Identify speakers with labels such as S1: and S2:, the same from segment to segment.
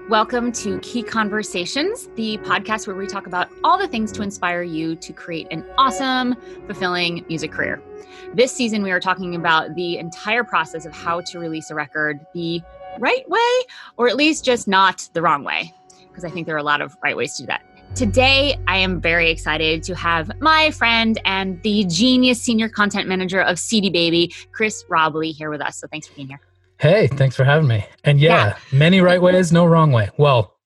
S1: Welcome to Key Conversations, the podcast where we talk about all the things to inspire you to create an awesome, fulfilling music career. This season, we are talking about the entire process of how to release a record the right way, or at least just not the wrong way, because I think there are a lot of right ways to do that. Today, I am very excited to have my friend and the genius senior content manager of cdbaby, Chris Robley, here with us. So thanks for being here.
S2: Hey, thanks for having me. And many right ways, no wrong way. Well,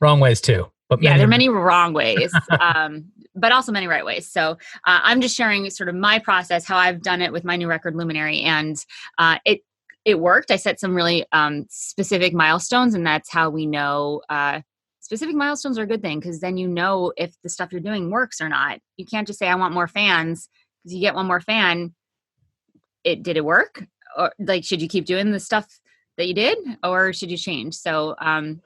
S2: wrong ways too. But
S1: there are many wrong ways, but also many right ways. So I'm just sharing sort of my process, how I've done it with my new record, Luminary, and it worked. I set some really specific milestones, and that's how we know specific milestones are a good thing, because then you know if the stuff you're doing works or not. You can't just say, I want more fans, because you get one more fan. Did it work? Or like, should you keep doing the stuff that you did, or should you change? So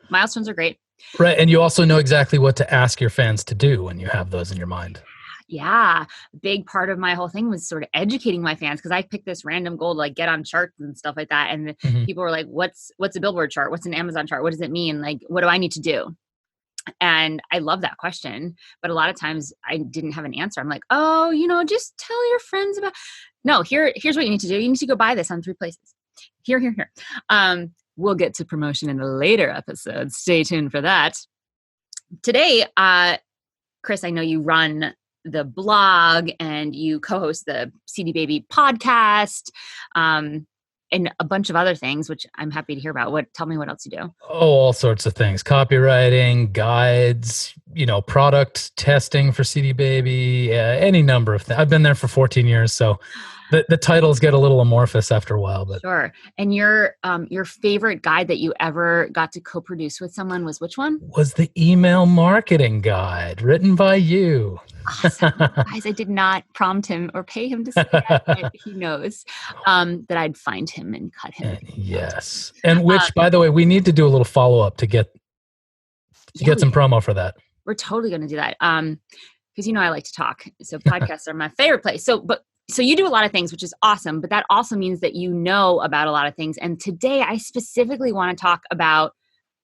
S1: milestones are great.
S2: Right. And you also know exactly what to ask your fans to do when you have those in your mind.
S1: Yeah. A big part of my whole thing was sort of educating my fans, because I picked this random goal to like get on charts and stuff like that. And people were like, what's a Billboard chart? What's an Amazon chart? What does it mean? Like, what do I need to do? And I love that question. But a lot of times I didn't have an answer. I'm like, just tell your friends about. No, here's what you need to do. You need to go buy this on 3 places. Here. We'll get to promotion in a later episode. Stay tuned for that. Today, Chris, I know you run the blog and you co-host the cdbaby podcast, and a bunch of other things, which I'm happy to hear about. Tell me what else you do.
S2: Oh, all sorts of things. Copywriting, guides, product testing for cdbaby, any number of things. I've been there for 14 years, so the titles get a little amorphous after a while. But
S1: sure. And your favorite guide that you ever got to co-produce with someone was which one?
S2: Was the email marketing guide written by you.
S1: Awesome. Guys, I did not prompt him or pay him to say that, but he knows that I'd find him and cut him.
S2: Yes. And which, by the way, we need to do a little follow-up to get some promo for that.
S1: We're totally going to do that. Because I like to talk. So podcasts are my favorite place. So you do a lot of things, which is awesome, but that also means that you know about a lot of things. And today I specifically want to talk about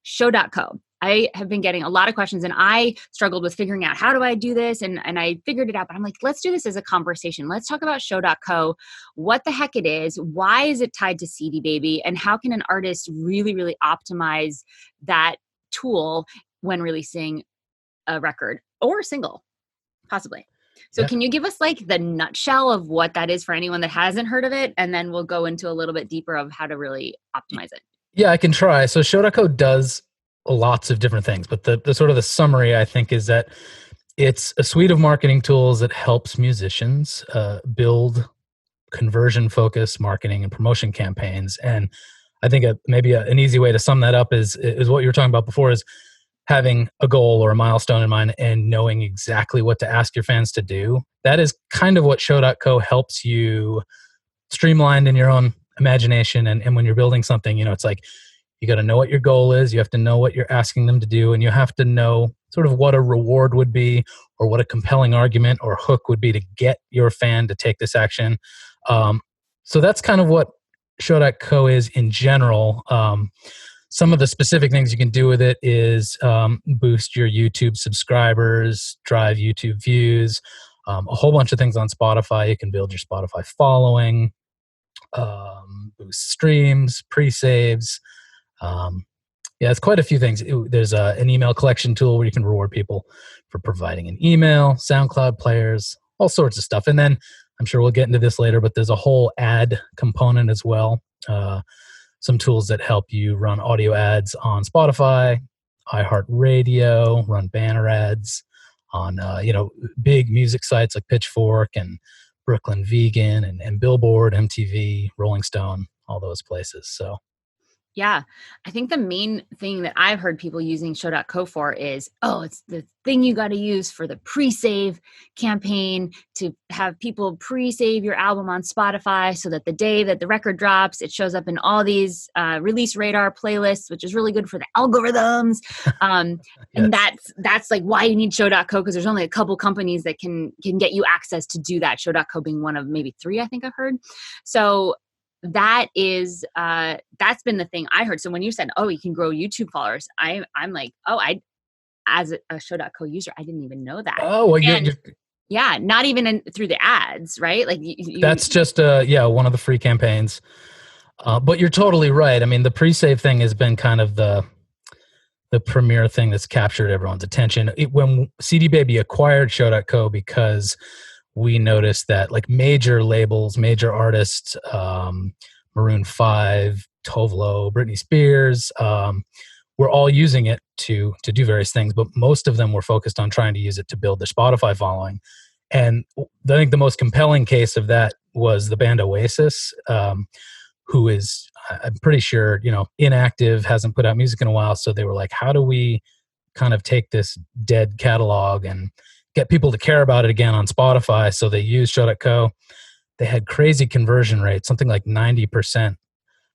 S1: show.co. I have been getting a lot of questions, and I struggled with figuring out how do I do this, and I figured it out, but I'm like, let's do this as a conversation. Let's talk about show.co, what the heck it is, why is it tied to cdbaby, and how can an artist really, really optimize that tool when releasing a record or a single, possibly. So Can you give us like the nutshell of what that is for anyone that hasn't heard of it? And then we'll go into a little bit deeper of how to really optimize it.
S2: Yeah, I can try. So show.co does lots of different things, but the sort of the summary, I think, is that it's a suite of marketing tools that helps musicians build conversion-focused marketing and promotion campaigns. And I think maybe an easy way to sum that up is what you were talking about before, is having a goal or a milestone in mind and knowing exactly what to ask your fans to do. That is kind of what show.co helps you streamline in your own imagination. And when you're building something, it's like, you got to know what your goal is. You have to know what you're asking them to do. And you have to know sort of what a reward would be, or what a compelling argument or hook would be to get your fan to take this action. So that's kind of what show.co is in general. Some of the specific things you can do with it is boost your YouTube subscribers, drive YouTube views, a whole bunch of things on Spotify. You can build your Spotify following, boost streams, pre-saves. It's quite a few things. There's an email collection tool where you can reward people for providing an email, SoundCloud players, all sorts of stuff. And then I'm sure we'll get into this later, but there's a whole ad component as well. Some tools that help you run audio ads on Spotify, iHeartRadio, run banner ads on big music sites like Pitchfork and Brooklyn Vegan and Billboard, MTV, Rolling Stone, all those places. So
S1: Yeah. I think the main thing that I've heard people using show.co for is, it's the thing you got to use for the pre-save campaign to have people pre-save your album on Spotify so that the day that the record drops, it shows up in all these release radar playlists, which is really good for the algorithms. Yes. And that's like why you need show.co, because there's only a couple companies that can get you access to do that. Show.co being one of maybe 3, I think I've heard. So that is that's been the thing I heard. So when you said, oh, you can grow YouTube followers, I'm like, oh, I as a show.co user, I didn't even know that.
S2: Oh, well,
S1: And yeah, not even through the ads, right? Like
S2: that's just one of the free campaigns. But you're totally right. I mean, the pre-save thing has been kind of the premier thing that's captured everyone's attention. When cdbaby acquired show.co, because we noticed that like major labels, major artists, Maroon 5, Tovlo, Britney Spears, were all using it to do various things, but most of them were focused on trying to use it to build their Spotify following. And I think the most compelling case of that was the band Oasis, who is, I'm pretty sure, inactive, hasn't put out music in a while. So they were like, how do we kind of take this dead catalog and get people to care about it again on Spotify? So they used show.co. They had crazy conversion rates, something like 90%,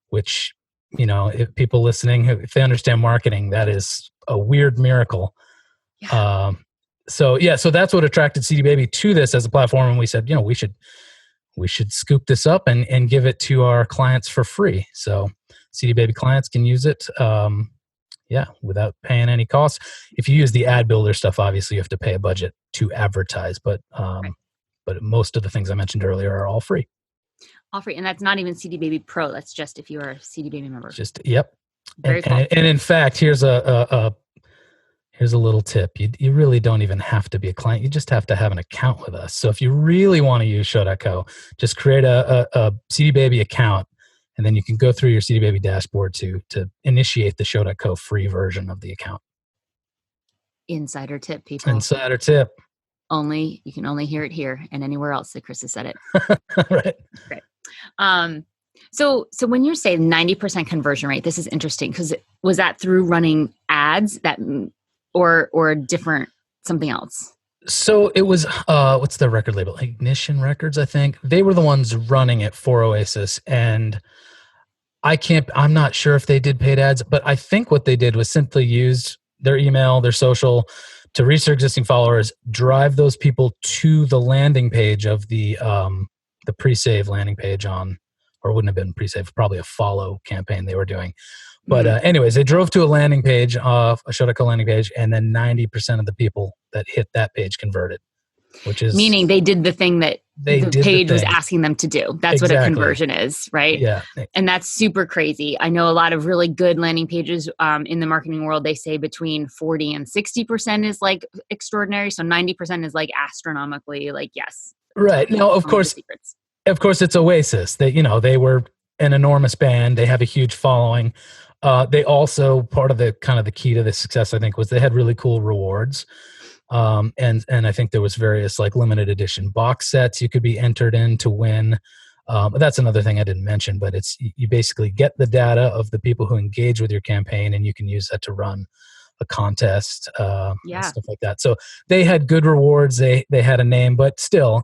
S2: which, if people listening, if they understand marketing, that is a weird miracle.
S1: Yeah.
S2: So that's what attracted cdbaby to this as a platform. And we said, we should scoop this up and give it to our clients for free. So cdbaby clients can use it, without paying any costs. If you use the ad builder stuff, obviously you have to pay a budget to advertise, but most of the things I mentioned earlier are all free.
S1: All free. And that's not even cdbaby Pro. That's just if you are a cdbaby member.
S2: Yep.
S1: Very cool.
S2: And in fact, here's a little tip. You really don't even have to be a client. You just have to have an account with us. So if you really want to use show.co, just create a cdbaby account, and then you can go through your cdbaby dashboard to initiate the show.co free version of the account. Insider tip, people. Insider tip.
S1: You can only hear it here and anywhere else that Chris has said it.
S2: Right.
S1: Great. So when you say 90% conversion rate, this is interesting, because was that through running ads or different I'm else?
S2: So it was, what's the record label? Ignition Records, I think. They were the ones running it for Oasis. And I'm not sure if they did paid ads, but I think what they did was simply use their email, their social, to reach their existing followers, drive those people to the landing page of the pre-save landing page or it wouldn't have been pre-save, probably a follow campaign they were doing. But anyways, they drove to a landing page, a show.co landing page, and then 90% of the people that hit that page converted, which is... Meaning
S1: they did the thing that the page was asking them to do. That's exactly what a conversion is, right?
S2: Yeah.
S1: And that's super crazy. I know a lot of really good landing pages in the marketing world, they say between 40 and 60% is like extraordinary. So 90% is like astronomically like, yes.
S2: Right. Now, of course, it's Oasis. They were an enormous band. They have a huge following. They also, part of the kind of the key to the success, I think, was they had really cool rewards. And I think there was various like limited edition box sets you could be entered in to win. But that's another thing I didn't mention, but it's, you basically get the data of the people who engage with your campaign, and you can use that to run a contest, and stuff like that. So they had good rewards. They had a name, but still,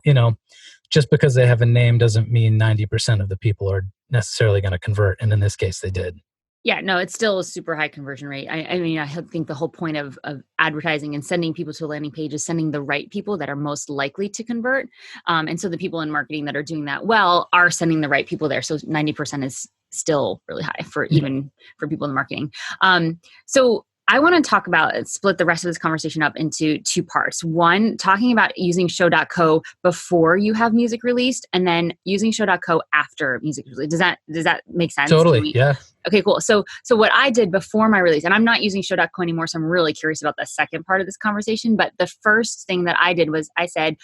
S2: just because they have a name doesn't mean 90% of the people are necessarily going to convert. And in this case, they did.
S1: Yeah, no, it's still a super high conversion rate. I mean, I think the whole point of advertising and sending people to a landing page is sending the right people that are most likely to convert. And so the people in marketing that are doing that well are sending the right people there. So 90% is still really high for people in marketing. So I want to talk about, split the rest of this conversation up into two parts. One, talking about using show.co before you have music released, and then using show.co after music released. Does that make sense?
S2: Totally. Yeah.
S1: Okay, cool. So what I did before my release, and I'm not using show.co anymore, so I'm really curious about the second part of this conversation. But the first thing that I did was I said,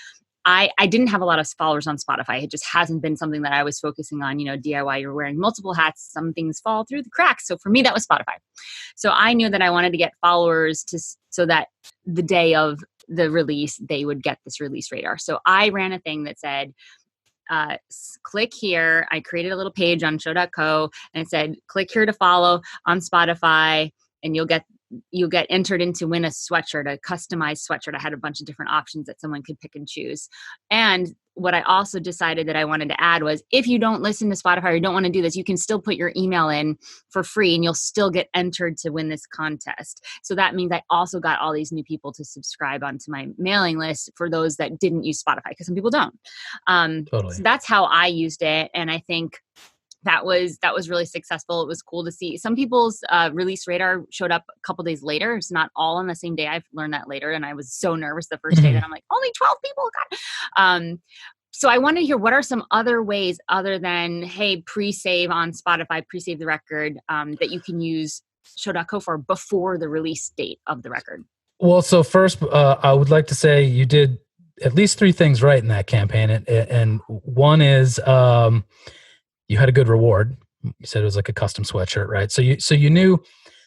S1: I didn't have a lot of followers on Spotify. It just hasn't been something that I was focusing on. DIY, you're wearing multiple hats. Some things fall through the cracks. So for me, that was Spotify. So I knew that I wanted to get followers so that the day of the release, they would get this release radar. So I ran a thing that said, click here. I created a little page on show.co and it said, click here to follow on Spotify, and you'll get entered in to win a sweatshirt, a customized sweatshirt. I had a bunch of different options that someone could pick and choose. And what I also decided that I wanted to add was, if you don't listen to Spotify or you don't want to do this, you can still put your email in for free and you'll still get entered to win this contest. So that means I also got all these new people to subscribe onto my mailing list for those that didn't use Spotify, because some people don't.
S2: Totally.
S1: So that's how I used it. And I think that was really successful. It was cool to see. Some people's release radar showed up a couple days later. It's not all on the same day. I've learned that later, and I was so nervous the first day that I'm like, only 12 people. God. So I want to hear, what are some other ways other than, hey, pre-save on Spotify, pre-save the record, that you can use Show.co for before the release date of the record?
S2: Well, so first, I would like to say you did at least 3 things right in that campaign. And one is you had a good reward. You said it was like a custom sweatshirt, right? So you knew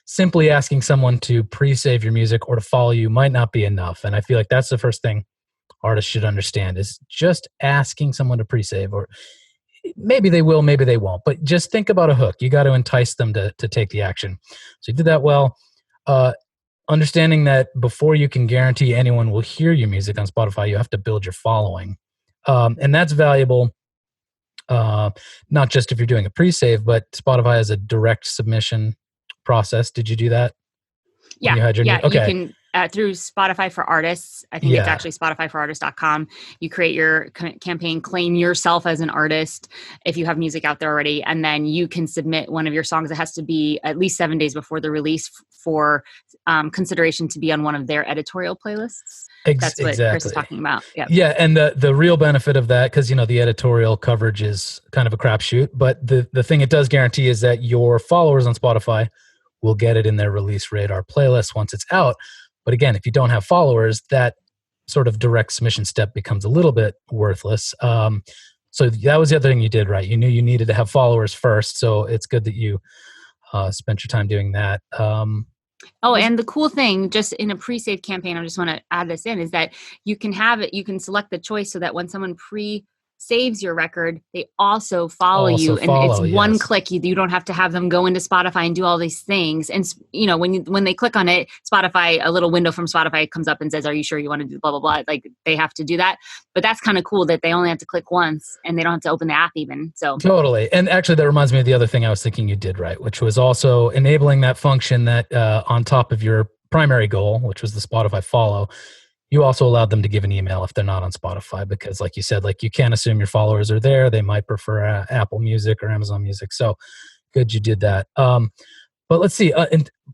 S2: simply asking someone to pre-save your music or to follow you might not be enough. And I feel like that's the first thing artists should understand, is just asking someone to pre-save, or maybe they will, maybe they won't, but just think about a hook. You got to entice them to take the action. So you did that well. Understanding that before you can guarantee anyone will hear your music on Spotify, you have to build your following. And that's valuable, not just if you're doing a pre-save, but Spotify has a direct submission process. Did you do that?
S1: Yeah.
S2: Okay.
S1: You can, through Spotify for Artists, I think it's actually spotifyforartists.com. You create your campaign, claim yourself as an artist if you have music out there already, and then you can submit one of your songs. It has to be at least 7 days before the release for consideration to be on one of their editorial playlists. That's what Chris is talking about. Yep.
S2: Yeah, and the real benefit of that, because the editorial coverage is kind of a crapshoot, but the thing it does guarantee is that your followers on Spotify will get it in their release radar playlist once it's out. But again, if you don't have followers, that sort of direct submission step becomes a little bit worthless. So that was the other thing you did right. You knew you needed to have followers first, so it's good that you spent your time doing that.
S1: And the cool thing, just in a pre-save campaign, I just want to add this in, is that you can select the choice so that when someone saves your record, they also follow you, and it's one click. You don't have to have them go into Spotify and do all these things. And when they click on it, Spotify, a little window from Spotify comes up and says, "Are you sure you want to do blah blah blah?" Like, they have to do that. But that's kind of cool that they only have to click once and they don't have to open the app even. So
S2: totally. And actually, that reminds me of the other thing I was thinking you did right, which was also enabling that function that on top of your primary goal, which was the Spotify follow, you also allowed them to give an email if they're not on Spotify, because like you said, you can't assume your followers are there. They might prefer Apple Music or Amazon Music. So good you did that. But let's see.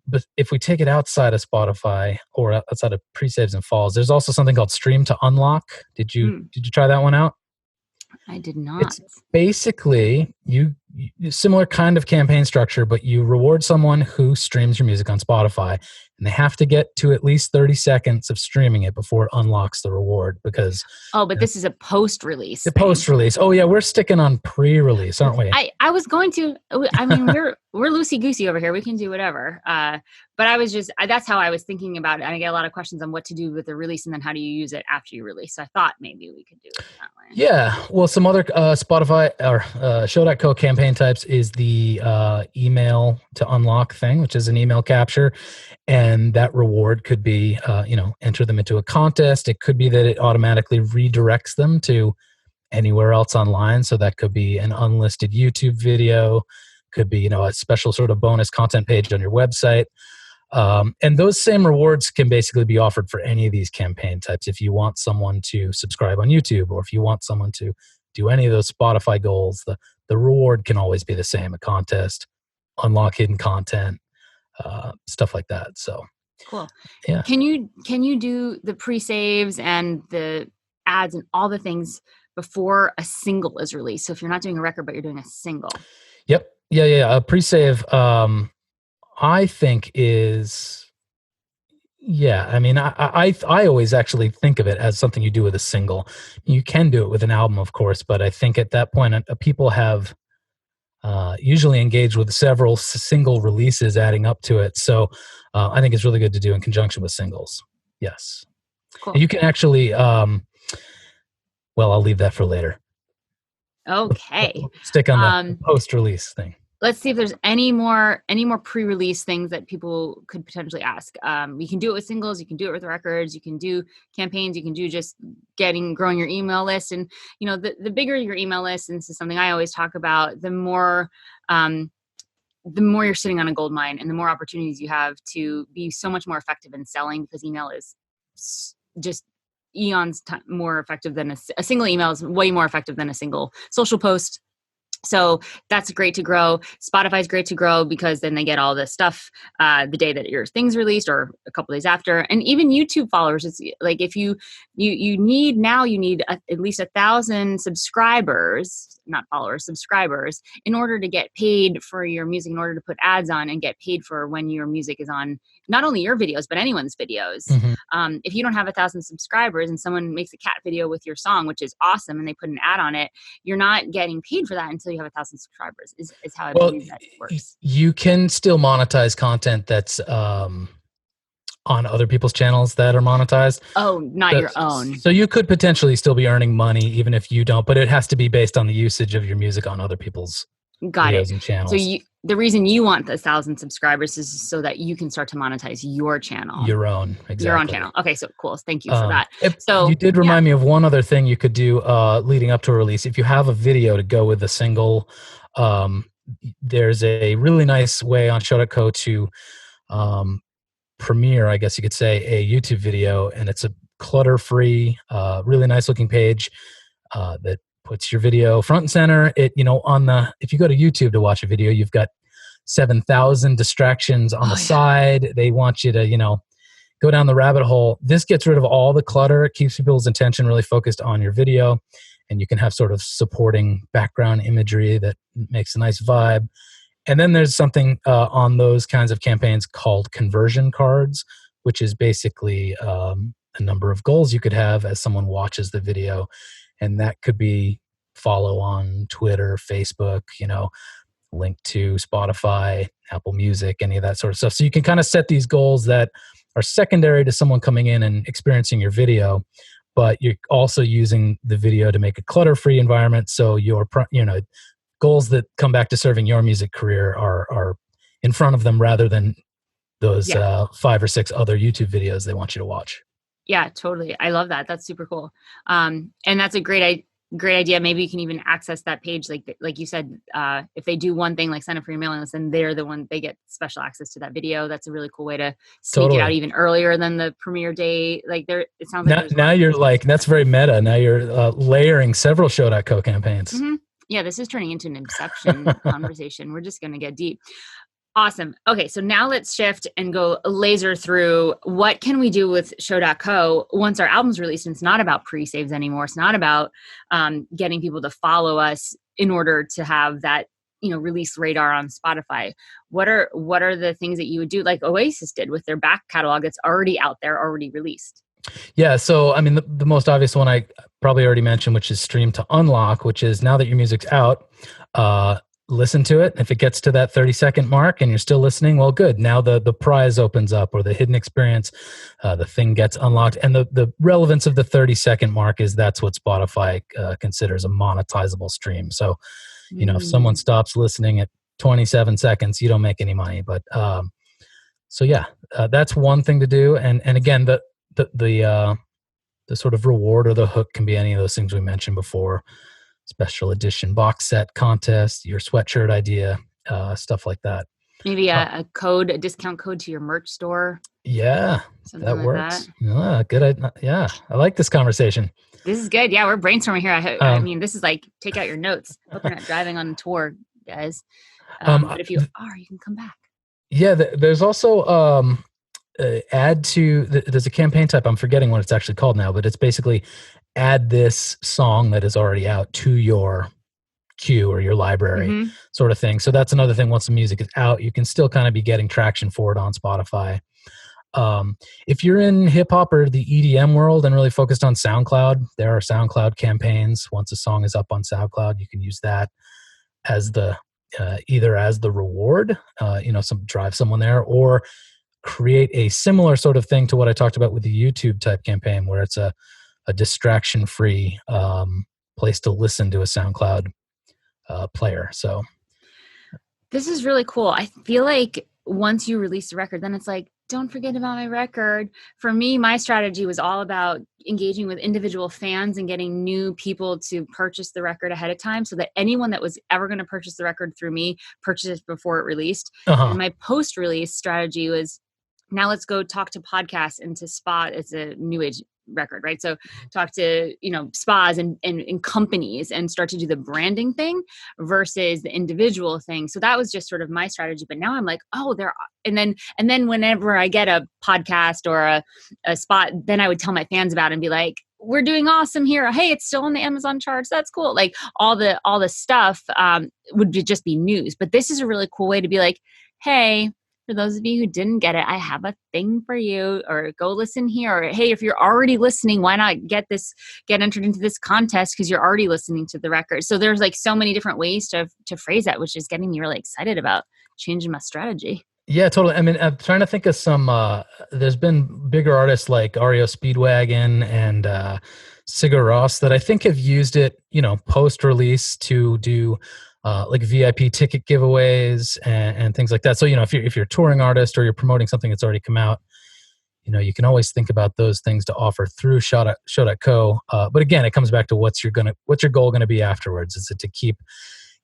S2: But if we take it outside of Spotify or outside of pre-saves and follows, there's also something called Stream to Unlock. Did you try that one out?
S1: I did not.
S2: It's basically similar kind of campaign structure, but you reward someone who streams your music on Spotify, and they have to get to at least 30 seconds of streaming it before it unlocks the reward. Because
S1: this is a post-release.
S2: The post-release. Oh yeah, we're sticking on pre-release, aren't we?
S1: I was going to. I mean, we're loosey goosey over here. We can do whatever. But I was just, that's how I was thinking about it. And I get a lot of questions on what to do with the release and then how do you use it after you release. So I thought maybe we could do it that way.
S2: Yeah. Well, some other Spotify or Show.co campaign types is the email to unlock thing, which is an email capture. And that reward could be, enter them into a contest. It could be that it automatically redirects them to anywhere else online. So that could be an unlisted YouTube video, could be, a special sort of bonus content page on your website. And those same rewards can basically be offered for any of these campaign types. If you want someone to subscribe on YouTube, or if you want someone to do any of those Spotify goals, the reward can always be the same: a contest, unlock hidden content, stuff like that. So
S1: cool.
S2: Yeah.
S1: Can you do the pre-saves and the ads and all the things before a single is released? So if you're not doing a record, but you're doing a single.
S2: Yep. Yeah. Pre-save, I think is, I mean, I always actually think of it as something you do with a single. You can do it with an album, of course, but I think at that point, people have usually engaged with several single releases adding up to it. So I think it's really good to do in conjunction with singles. Yes.
S1: Cool.
S2: And you can actually, well, I'll leave that for later.
S1: Okay.
S2: We'll stick on the post-release thing.
S1: Let's see if there's any more pre-release things that people could potentially ask. You can do it with singles. You can do it with records. You can do campaigns. You can do just growing your email list. And, the bigger your email list, and this is something I always talk about, the more you're sitting on a gold mine, and the more opportunities you have to be so much more effective in selling, because email is just eons more effective than a single email is way more effective than a single social post. So that's great to grow. Spotify's great to grow because then they get all this stuff the day that your thing's released or a couple days after. And even YouTube followers, it's like if you need now, you need at least 1,000 subscribers, not followers, subscribers, in order to get paid for your music, in order to put ads on and get paid for when your music is on not only your videos, but anyone's videos. If you don't have 1,000 subscribers and someone makes a cat video with your song, which is awesome, and they put an ad on it, you're not getting paid for that until you have 1,000 subscribers is how I believe that works.
S2: You can still monetize content that's on other people's channels that are monetized.
S1: Oh, not your own.
S2: So you could potentially still be earning money even if you don't, but it has to be based on the usage of your music on other people's videos and channels.
S1: So the reason you want the 1,000 subscribers is so that you can start to monetize your channel.
S2: Your own, exactly.
S1: Your own channel. Okay, so cool. Thank you for that.
S2: So you did remind me of one other thing you could do leading up to a release. If you have a video to go with the single, there's a really nice way on show.co to premiere, I guess you could say, a YouTube video, and it's a clutter-free, really nice looking page that puts your video front and center. If you go to YouTube to watch a video, you've got 7,000 distractions on the side. They want you to, go down the rabbit hole. This gets rid of all the clutter. It keeps people's attention really focused on your video, and you can have sort of supporting background imagery that makes a nice vibe. And then there's something on those kinds of campaigns called conversion cards, which is basically a number of goals you could have as someone watches the video. And that could be follow on Twitter, Facebook, link to Spotify, Apple Music, any of that sort of stuff. So you can kind of set these goals that are secondary to someone coming in and experiencing your video, but you're also using the video to make a clutter-free environment. So your, goals that come back to serving your music career are in front of them rather than those 5 or 6 other YouTube videos they want you to watch.
S1: Yeah, totally. I love that. That's super cool. And that's a great idea. Maybe you can even access that page. Like you said, if they do one thing, like sign up for your mailing list, then they're the one, they get special access to that video. That's a really cool way to sneak it out even earlier than the premiere day. It sounds like
S2: now you're that's very meta. Now you're layering several show.co campaigns.
S1: Mm-hmm. Yeah, this is turning into an Inception conversation. We're just going to get deep. Awesome. Okay, so now let's shift and go laser through what can we do with show.co once our album's released. And it's not about pre-saves anymore. It's not about getting people to follow us in order to have that, release radar on Spotify. What are the things that you would do, like Oasis did with their back catalog that's already out there, already released?
S2: Yeah, so the most obvious one I probably already mentioned, which is stream to unlock, which is now that your music's out, listen to it. If it gets to that 30-second mark and you're still listening, well, good. Now the prize opens up, or the hidden experience, the thing gets unlocked. And the relevance of the 30-second mark is that's what Spotify considers a monetizable stream. So, if someone stops listening at 27 seconds, you don't make any money. But that's one thing to do. And again, the sort of reward or the hook can be any of those things we mentioned before: special edition box set contest, your sweatshirt idea, stuff like that.
S1: Maybe a discount code to your merch store.
S2: Yeah, that works. Yeah, good. Yeah, I like this conversation.
S1: This is good. Yeah, we're brainstorming here. I mean, this is like, take out your notes. Hope you're not driving on the tour, guys. But if you are, you can come back.
S2: Yeah, there's also there's a campaign type. I'm forgetting what it's actually called now, but it's basically add this song that is already out to your queue or your library sort of thing. So that's another thing. Once the music is out, you can still kind of be getting traction for it on Spotify. If you're in hip hop or the EDM world and really focused on SoundCloud, there are SoundCloud campaigns. Once a song is up on SoundCloud, you can use that as the either as the reward, drive someone there, or create a similar sort of thing to what I talked about with the YouTube type campaign, where it's a distraction-free place to listen to a SoundCloud player. So
S1: this is really cool. I feel like once you release the record, then it's like, don't forget about my record. For me, my strategy was all about engaging with individual fans and getting new people to purchase the record ahead of time, so that anyone that was ever going to purchase the record through me purchased it before it released. And my post-release strategy was, now let's go talk to podcasts and to Spot. It's a new age record, right? So talk to, spas and companies and start to do the branding thing versus the individual thing. So that was just sort of my strategy. But now I'm like, oh, and then whenever I get a podcast or a spot, then I would tell my fans about it and be like, we're doing awesome here. Hey, it's still on the Amazon charts. That's cool. Like all the stuff just be news. But this is a really cool way to be like, hey, for those of you who didn't get it, I have a thing for you, or go listen here. Or, hey, if you're already listening, why not get entered into this contest because you're already listening to the record. So there's like so many different ways to phrase that, which is getting me really excited about changing my strategy.
S2: Yeah, totally. I mean, I'm trying to think of some, there's been bigger artists like REO Speedwagon and Sigur Rós that I think have used it, post-release to do like VIP ticket giveaways and things like that. So, if you're a touring artist or you're promoting something that's already come out, you can always think about those things to offer through show.co. But again, it comes back to what's your goal going to be afterwards? Is it to keep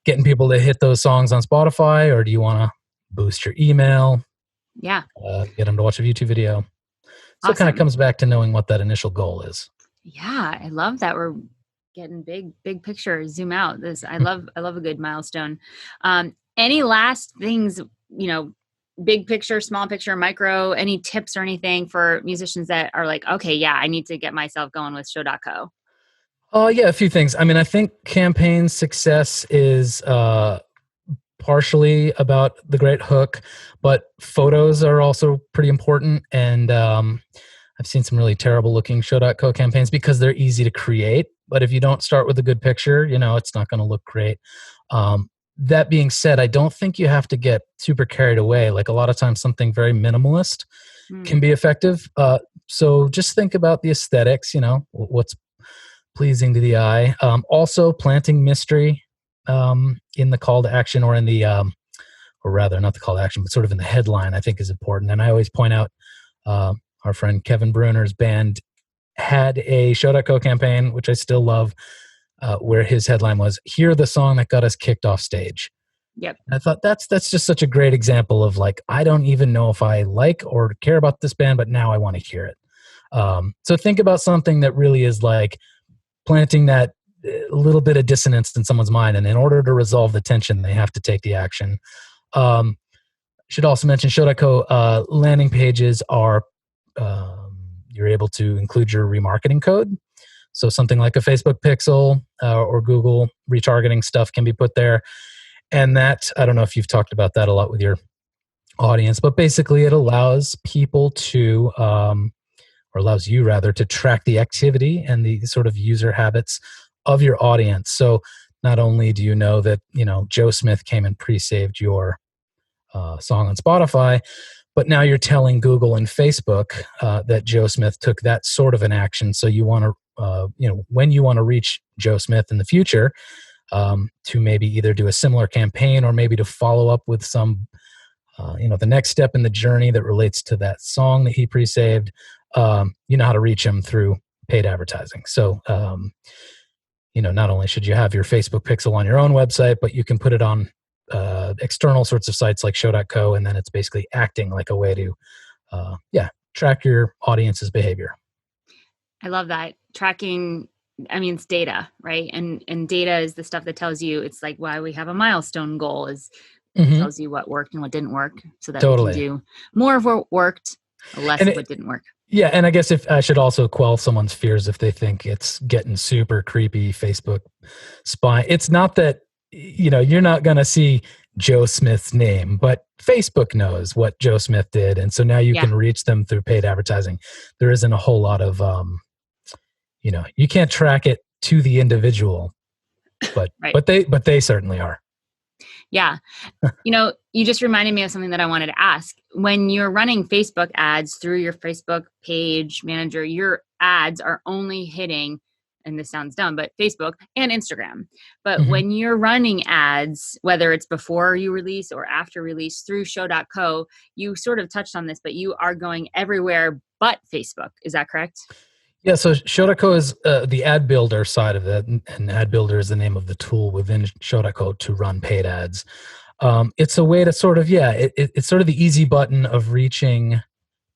S2: getting people to hit those songs on Spotify, or do you want to boost your email?
S1: Yeah.
S2: Get them to watch a YouTube video. So It kind of comes back to knowing what that initial goal is.
S1: Yeah. I love that we're getting big picture, zoom out. I love a good milestone. Any last things, big picture, small picture, micro, any tips or anything for musicians that are like, okay, yeah, I need to get myself going with show.co?
S2: Yeah, a few things. I mean, I think campaign success is partially about the great hook, but photos are also pretty important. And I've seen some really terrible looking show.co campaigns because they're easy to create. But if you don't start with a good picture, it's not going to look great. That being said, I don't think you have to get super carried away. Like a lot of times something very minimalist can be effective. So just think about the aesthetics, what's pleasing to the eye. Also planting mystery in the call to action, or in the, or rather not the call to action, but sort of in the headline, I think is important. And I always point out our friend Kevin Bruner's band had a show.co campaign, which I still love, where his headline was, "Hear the song that got us kicked off stage."
S1: Yep.
S2: And I thought that's just such a great example of like, I don't even know if I like or care about this band, but now I want to hear it. So think about something that really is like planting that little bit of dissonance in someone's mind. And in order to resolve the tension, they have to take the action. Should also mention show.co landing pages are, you're able to include your remarketing code. So something like a Facebook pixel or Google retargeting stuff can be put there. And that, I don't know if you've talked about that a lot with your audience, but basically it allows people to, or allows you rather, to track the activity and the sort of user habits of your audience. So not only do you know that, Joe Smith came and pre-saved your song on Spotify, but now you're telling Google and Facebook that Joe Smith took that sort of an action. So you want to, when you want to reach Joe Smith in the future, to maybe either do a similar campaign or maybe to follow up with some, the next step in the journey that relates to that song that he pre-saved, you know how to reach him through paid advertising. So, not only should you have your Facebook pixel on your own website, but you can put it on external sorts of sites like show.co, and then it's basically acting like a way to, track your audience's behavior.
S1: I love that. Tracking, it's data, right? And data is the stuff that tells you, it's like why we have a milestone goal, is it tells you what worked and what didn't work, so that we can do more of what worked, less of what didn't work.
S2: Yeah, and I guess if I should also quell someone's fears if they think it's getting super creepy Facebook spy. It's not that, you're not going to see Joe Smith's name, but Facebook knows what Joe Smith did. And so now you can reach them through paid advertising. There isn't a whole lot of, you can't track it to the individual, but,
S1: right.
S2: but they certainly are.
S1: Yeah. You just reminded me of something that I wanted to ask. When you're running Facebook ads through your Facebook page manager, your ads are only hitting, and this sounds dumb, but Facebook and Instagram. But when you're running ads, whether it's before you release or after release through show.co, you sort of touched on this, but you are going everywhere but Facebook. Is that correct?
S2: Yeah, so show.co is the ad builder side of it, and ad builder is the name of the tool within show.co to run paid ads. It's a way to sort of, it's sort of the easy button of reaching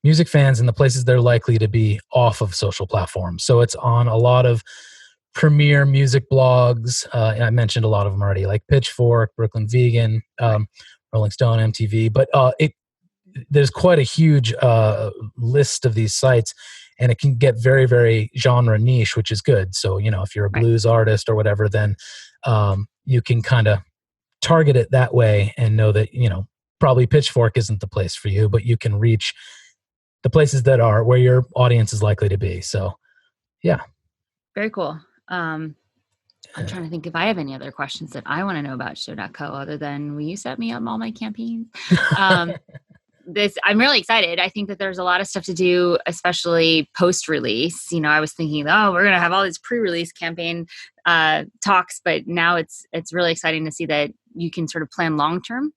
S2: music fans in the places they're likely to be off of social platforms. So it's on a lot of premier music blogs. I mentioned a lot of them already, like Pitchfork, Brooklyn Vegan, Rolling Stone, MTV. But there's quite a huge list of these sites, and it can get very, very genre niche, which is good. So, if you're a blues artist or whatever, then you can kind of target it that way and know that, probably Pitchfork isn't the place for you, but you can reach the places that are where your audience is likely to be. So, yeah.
S1: Very cool. I'm trying to think if I have any other questions that I want to know about Show.co other than, will you set me up all my campaigns? I'm really excited. I think that there's a lot of stuff to do, especially post-release. I was thinking, we're going to have all these pre-release campaign talks, but now it's really exciting to see that you can sort of plan long-term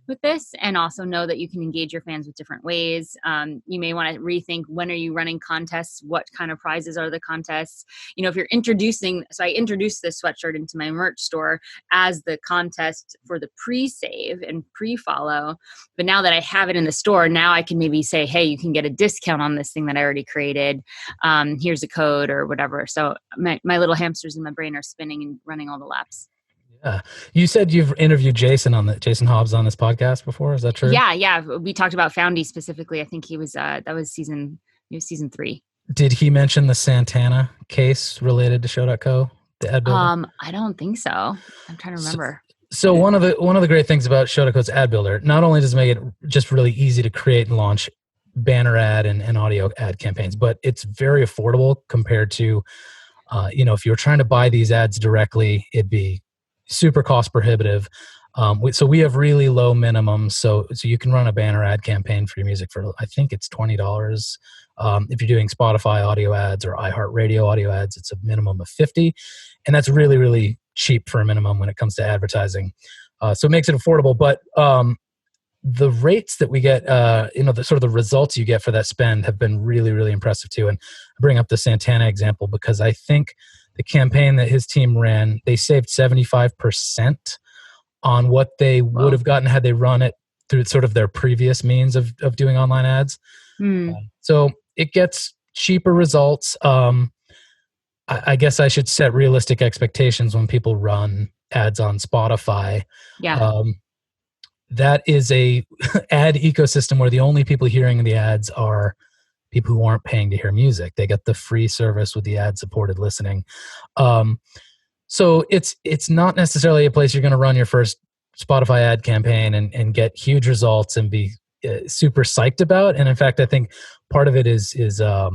S1: with this, and also know that you can engage your fans with different ways. You may want to rethink, when are you running contests? What kind of prizes are the contests? If you're so I introduced this sweatshirt into my merch store as the contest for the pre-save and pre-follow. But now that I have it in the store, now I can maybe say, hey, you can get a discount on this thing that I already created. Here's a code or whatever. So my little hamsters in my brain are spinning and running all the laps.
S2: Yeah. You said you've interviewed Jason Hobbs on this podcast before. Is that true?
S1: Yeah. We talked about Foundy specifically. I think he was, that was season 3.
S2: Did he mention the Santana case related to Show.co, the ad builder?
S1: I don't think so. I'm trying to remember.
S2: So one of the great things about Show.co's ad builder, not only does it make it just really easy to create and launch banner ad and audio ad campaigns, but it's very affordable compared to, if you're trying to buy these ads directly, it'd be super cost prohibitive. So we have really low minimums. So you can run a banner ad campaign for your music for, I think it's $20. If you're doing Spotify audio ads or iHeartRadio audio ads, it's a minimum of $50. And that's really, really cheap for a minimum when it comes to advertising. So it makes it affordable. But the rates that we get, the sort of the results you get for that spend have been really, really impressive too. And I bring up the Santana example because I think the campaign that his team ran, they saved 75% on what they would have gotten had they run it through sort of their previous means of doing online ads. So it gets cheaper results. I guess I should set realistic expectations when people run ads on Spotify.
S1: Yeah.
S2: That is a ad ecosystem where the only people hearing the ads are people who aren't paying to hear music. They get the free service with the ad-supported listening. So it's not necessarily a place you're going to run your first Spotify ad campaign and get huge results and be super psyched about. And in fact, I think part of it is I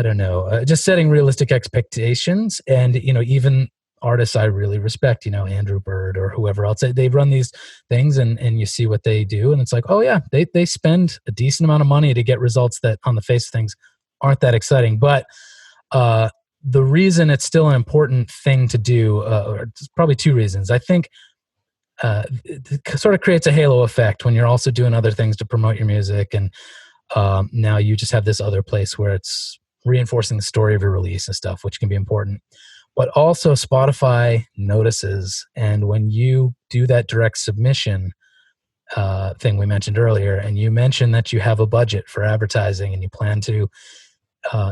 S2: don't know, just setting realistic expectations. And, even artists I really respect, Andrew Bird or whoever else, they run these things and you see what they do. And it's like, oh yeah, they spend a decent amount of money to get results that on the face of things aren't that exciting. But the reason it's still an important thing to do, or probably two reasons. I think it sort of creates a halo effect when you're also doing other things to promote your music. And now you just have this other place where it's reinforcing the story of your release and stuff, which can be important. But also Spotify notices. And when you do that direct submission thing we mentioned earlier, and you mentioned that you have a budget for advertising and you plan to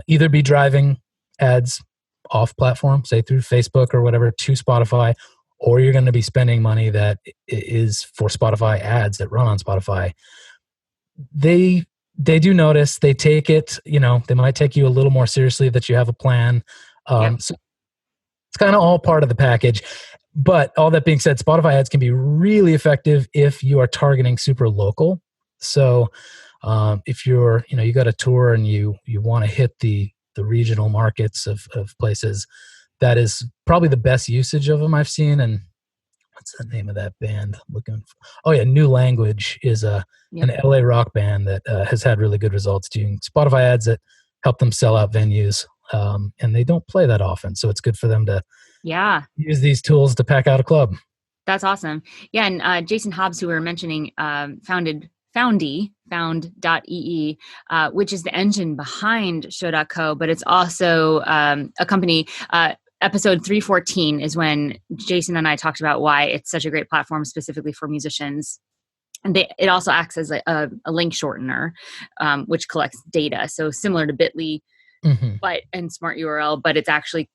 S2: either be driving ads off platform, say through Facebook or whatever, to Spotify, or you're going to be spending money that is for Spotify ads that run on Spotify, they do notice, they take it, they might take you a little more seriously that you have a plan. So it's kind of all part of the package. But all that being said, Spotify ads can be really effective if you are targeting super local. So if you're, you got a tour and you want to hit the regional markets of places, that is probably the best usage of them I've seen. And what's the name of that band? New Language is an LA rock band that has had really good results doing Spotify ads that help them sell out venues. And they don't play that often. So it's good for them to use these tools to pack out a club.
S1: That's awesome. Yeah. And Jason Hobbs, who we were mentioning, founded Foundy, found.ee, which is the engine behind Show.co, but it's also a company. Episode 314 is when Jason and I talked about why it's such a great platform specifically for musicians. it also acts as a link shortener, which collects data. So similar to Bitly,
S2: Hmm.
S1: and Smart URL, but it's actually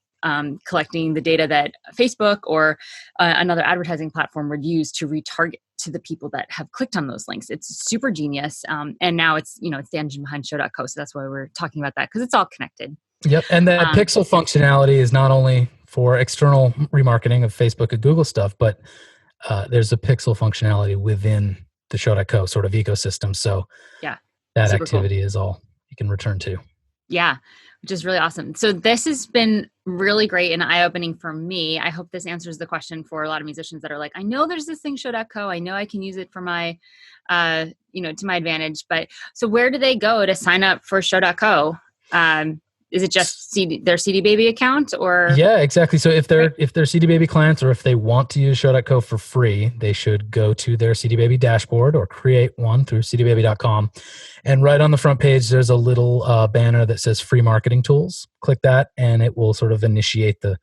S1: collecting the data that Facebook or another advertising platform would use to retarget to the people that have clicked on those links. It's super genius. And now it's the engine behind show.co. So that's why we're talking about that, because it's all connected.
S2: Yep. And that pixel functionality is not only for external remarketing of Facebook and Google stuff, but there's a pixel functionality within the show.co sort of ecosystem. So
S1: Yeah,
S2: that
S1: super cool.
S2: activity is all you can return to.
S1: Yeah, which is really awesome. So this has been really great and eye-opening for me. I hope this answers the question for a lot of musicians that are like, I know there's this thing, show.co. I know I can use it for my, to my advantage. But so where do they go to sign up for show.co? Is it just their cdbaby account, or?
S2: Yeah, exactly. So if they're cdbaby clients, or if they want to use show.co for free, they should go to their cdbaby dashboard or create one through cdbaby.com. And right on the front page, there's a little banner that says free marketing tools. Click that and it will sort of initiate the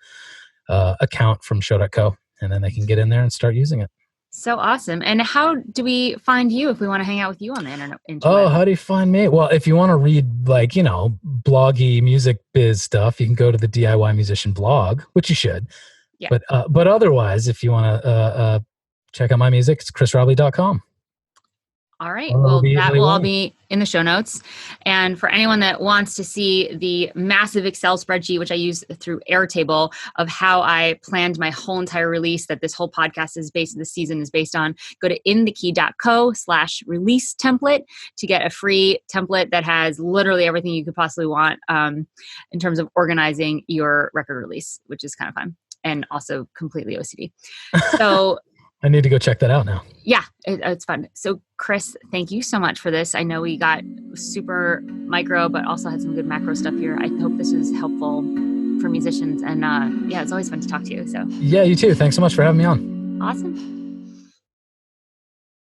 S2: account from show.co, and then they can get in there and start using it.
S1: So awesome. And how do we find you if we want to hang out with you on the internet?
S2: Oh, how do you find me? Well, if you want to read bloggy music biz stuff, you can go to the DIY Musician blog, which you should.
S1: Yeah.
S2: But otherwise, if you want to check out my music, it's chrisrobley.com.
S1: All right. Well, that will all be in the show notes. And for anyone that wants to see the massive Excel spreadsheet, which I use through Airtable, of how I planned my whole entire release that this whole podcast this season is based on, go to inthekey.co/release template to get a free template that has literally everything you could possibly want in terms of organizing your record release, which is kind of fun and also completely OCD. So
S2: I need to go check that out now.
S1: Yeah, it's fun. So, Chris, thank you so much for this. I know we got super micro, but also had some good macro stuff here. I hope this was helpful for musicians. And it's always fun to talk to you. So,
S2: yeah, you too. Thanks so much for having me on.
S1: Awesome.